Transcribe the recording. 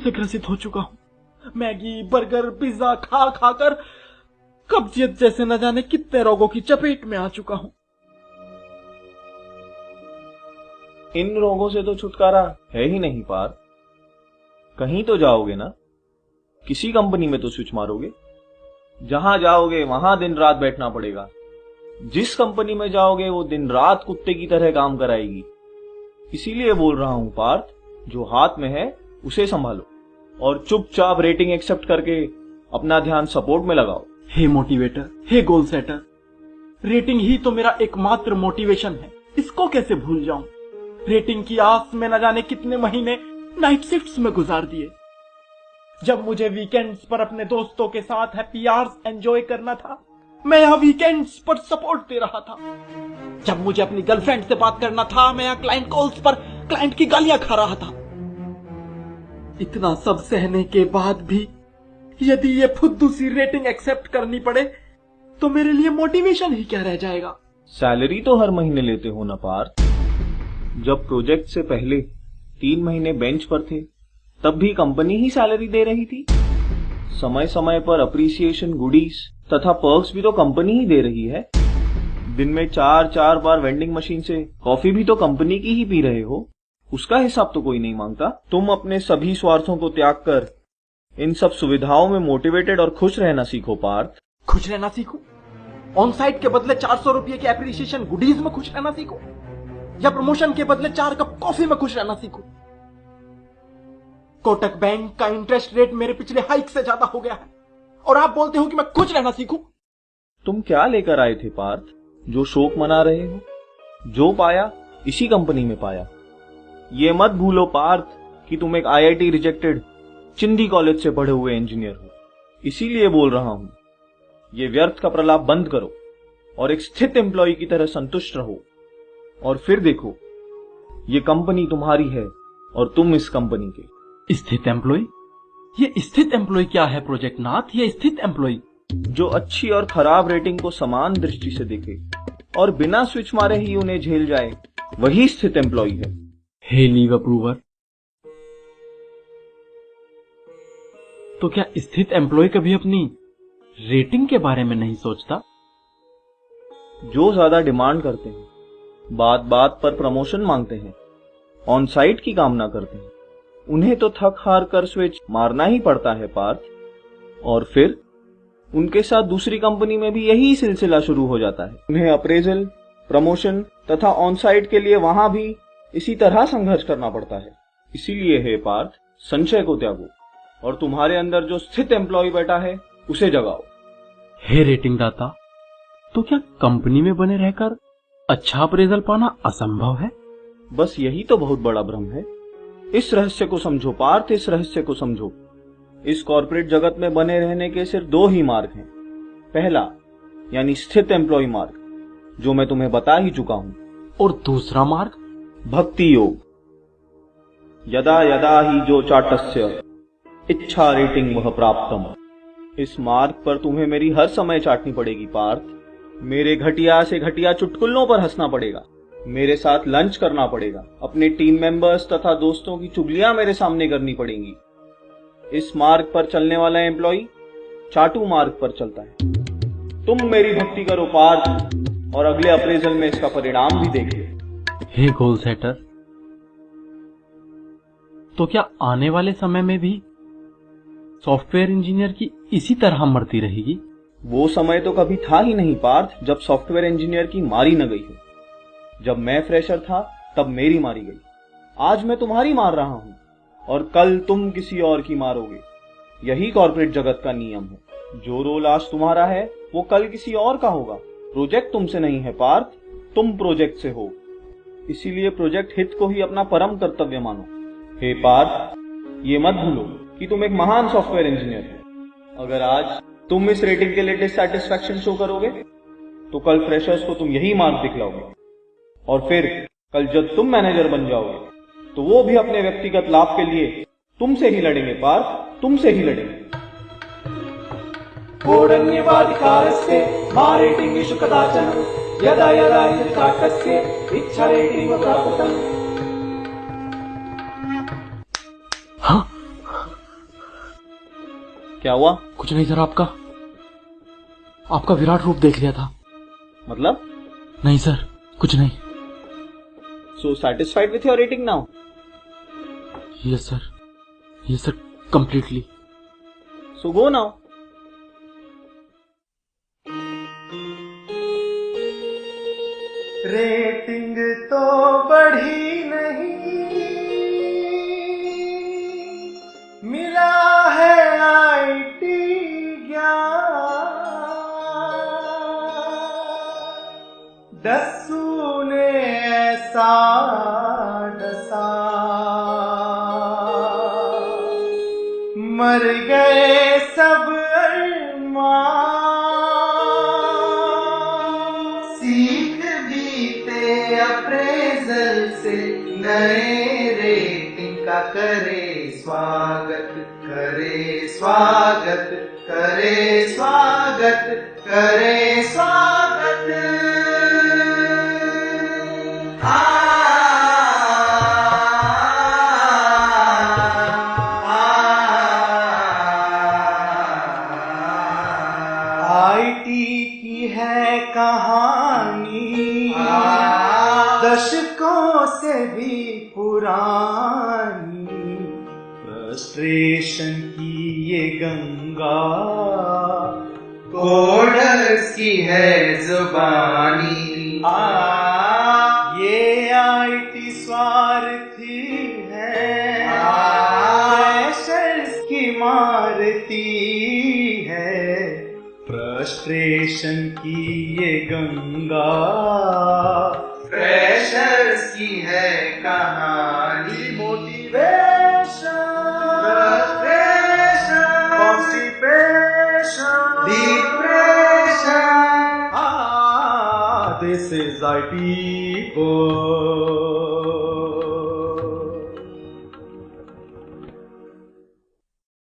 से ग्रसित हो चुका हूँ। मैगी, बर्गर, पिज्जा खा खाकर कब्जियत जैसे न जाने कितने रोगों की चपेट में आ चुका हूँ। इन रोगों से तो छुटकारा है ही नहीं पार्थ। कहीं तो जाओगे ना, किसी कंपनी में तो स्विच मारोगे। जहां जाओगे वहां दिन रात बैठना पड़ेगा। जिस कंपनी में जाओगे वो दिन रात कुत्ते की तरह काम कराएगी। इसीलिए बोल रहा हूं पार्थ, जो हाथ में है उसे संभालो और चुपचाप रेटिंग एक्सेप्ट करके अपना ध्यान सपोर्ट में लगाओ। हे मोटिवेटर, हे गोल सेटर, रेटिंग ही तो मेरा एकमात्र मोटिवेशन है। इसको कैसे भूल जाऊं। रेटिंग की आस में न जाने कितने महीने नाइट शिफ्ट्स में गुजार दिए। जब मुझे वीकेंड्स पर अपने दोस्तों के साथ हैप्पी आवर्स एंजॉय करना था, मैं यहाँ वीकेंड्स पर सपोर्ट दे रहा था। जब मुझे अपनी गर्लफ्रेंड से बात करना था, मैं यहाँ क्लाइंट कॉल्स पर क्लाइंट की गालियां खा रहा था। इतना सब सहने के बाद भी यदि ये फुद्दू सी रेटिंग एक्सेप्ट करनी पड़े तो मेरे लिए मोटिवेशन ही क्या रह जाएगा। सैलरी तो हर महीने लेते हो ना पार्थ। जब प्रोजेक्ट से पहले 3 महीने बेंच पर थे तब भी कंपनी ही सैलरी दे रही थी। समय समय पर अप्रिसिएशन, गुडीज तथा पर्क्स भी तो कंपनी ही दे रही है। दिन में 4 बार वेंडिंग मशीन से कॉफी भी तो कंपनी की ही पी रहे हो। उसका हिसाब तो कोई नहीं मांगता। तुम अपने सभी स्वार्थों को त्याग कर इन सब सुविधाओं में मोटिवेटेड और खुश रहना सीखो पार्थ। खुश रहना सीखूं? ऑन साइट के बदले 400 रुपए की एप्रिसिएशन गुडीज में खुश रहना सीखूं? या प्रमोशन के बदले 4 कप कॉफी में खुश रहना सीखूं? कोटक बैंक का इंटरेस्ट रेट मेरे पिछले हाइक से ज्यादा हो गया है और आप बोलते हो कि मैं खुश रहना सीखूं? तुम क्या लेकर आए थे पार्थ, जो शोक मना रहे हो? जो पाया इसी कंपनी में पाया। ये मत भूलो पार्थ कि तुम एक IIT रिजेक्टेड चिंदी कॉलेज से पढ़े हुए इंजीनियर हो। इसीलिए बोल रहा हूं, ये व्यर्थ का प्रलाप बंद करो और एक स्थित एम्प्लॉय की तरह संतुष्ट रहो। और फिर देखो, ये कंपनी तुम्हारी है और तुम इस कंपनी के। स्थित एम्प्लॉय? ये स्थित एम्प्लॉय क्या है प्रोजेक्ट नाथ? ये स्थित एम्प्लॉय जो अच्छी और खराब रेटिंग को समान दृष्टि से देखे और बिना स्विच मारे ही उन्हें झेल जाए, वही स्थित एम्प्लॉय है। हे लीव अप्रूवर, तो क्या स्थित एम्प्लॉय कभी अपनी रेटिंग के बारे में नहीं सोचता? जो ज्यादा डिमांड करते हैं, बात बात पर प्रमोशन मांगते हैं, ऑन साइट की कामना करते हैं, उन्हें तो थक हार कर स्विच मारना ही पड़ता है पार्थ। और फिर उनके साथ दूसरी कंपनी में भी यही सिलसिला शुरू हो जाता है। उन्हें अप्रेजल, प्रमोशन तथा ऑन साइट के लिए वहां भी इसी तरह संघर्ष करना पड़ता है। इसीलिए हे पार्थ, संशय को त्यागो और तुम्हारे अंदर जो स्थित एम्प्लॉय बैठा है उसे जगाओ। हे रेटिंग दाता, तो क्या कंपनी में बने रहकर अच्छा अप्रेजल पाना असंभव है? बस यही तो बहुत बड़ा भ्रम है। इस रहस्य को समझो पार्थ, इस रहस्य को समझो। इस कॉर्पोरेट जगत में बने रहने के सिर्फ 2 ही मार्ग हैं। पहला यानी स्थित एम्प्लॉय मार्ग, जो मैं तुम्हें बता ही चुका हूं। और दूसरा मार्ग? भक्ति योग। यदा यदा ही जो चाटस्य इच्छा रेटिंग वह प्राप्तम। इस मार्ग पर तुम्हें मेरी हर समय चाटनी पड़ेगी पार्थ। मेरे घटिया से घटिया चुटकुलों पर हंसना पड़ेगा, मेरे साथ लंच करना पड़ेगा, अपने टीम मेंबर्स तथा दोस्तों की चुगलियां मेरे सामने करनी पड़ेंगी। इस मार्ग पर चलने वाला एम्प्लॉय चाटू मार्ग पर चलता है। तुम मेरी भक्ति करो पार्थ और अगले अप्रेजल में इसका परिणाम भी देख लो। हे गोल सेटर, तो क्या आने वाले समय में भी सॉफ्टवेयर इंजीनियर की इसी तरह मरती रहेगी? वो समय तो कभी था ही नहीं पार्थ जब सॉफ्टवेयर इंजीनियर की मारी न गई हो। जब मैं फ्रेशर था तब मेरी मारी गई। आज मैं तुम्हारी मार रहा हूं और कल तुम किसी और की मारोगे। यही कॉर्पोरेट जगत का नियम है। जो रोल आज तुम्हारा है वो कल किसी और का होगा। प्रोजेक्ट तुमसे नहीं है पार्थ, तुम प्रोजेक्ट से हो। इसीलिए प्रोजेक्ट हित को ही अपना परम कर्तव्य मानो। हे पार्थ, ये मत भूलो कि तुम एक महान सॉफ्टवेयर इंजीनियर हो। अगर आज तुम इस रेटिंग के लिए डिससैटिस्फैक्शन शो करोगे तो कल फ्रेशर्स को तुम यही मार्ग दिखलाओगे और फिर कल जब तुम मैनेजर बन जाओगे तो वो भी अपने व्यक्तिगत लाभ के लिए तुमसे ही लड़ेंगे पार्थ, तुमसे ही लड़ेंगे। कोडन्यवाधिकारस्य मा रेटिंगेषु कदाचन यदा यदा हि चाटस्य इच्छा रेटिंग प्राप्तम्। हाँ, क्या हुआ? कुछ नहीं सर, आपका विराट रूप देख लिया था। मतलब? नहीं सर, कुछ नहीं। So satisfied with your rating now? Yes sir, completely. So go now. Rating तो बढ़ी नहीं, मिला है आईटी ज्ञान। दस्सू ने ऐसा डसा, मर गए सब अरमान। सीख बीते अप्रेजल से नए रेटिंग का करे स्वागत, करे स्वागत, करे स्वागत, करे स्वागत। आईटी की है कहानी दशकों से भी पुरानी, फ्रस्ट्रेशन की ये गंगा कोडर्स की है जुबानी। ये आईटी स्वार्थी है, फ्रेशर्स की मारती है। फ्रस्ट्रेशन की ये गंगा फ्रेशर्स की है कहानी। Motivation, frustration, constipation, depression, this is IT.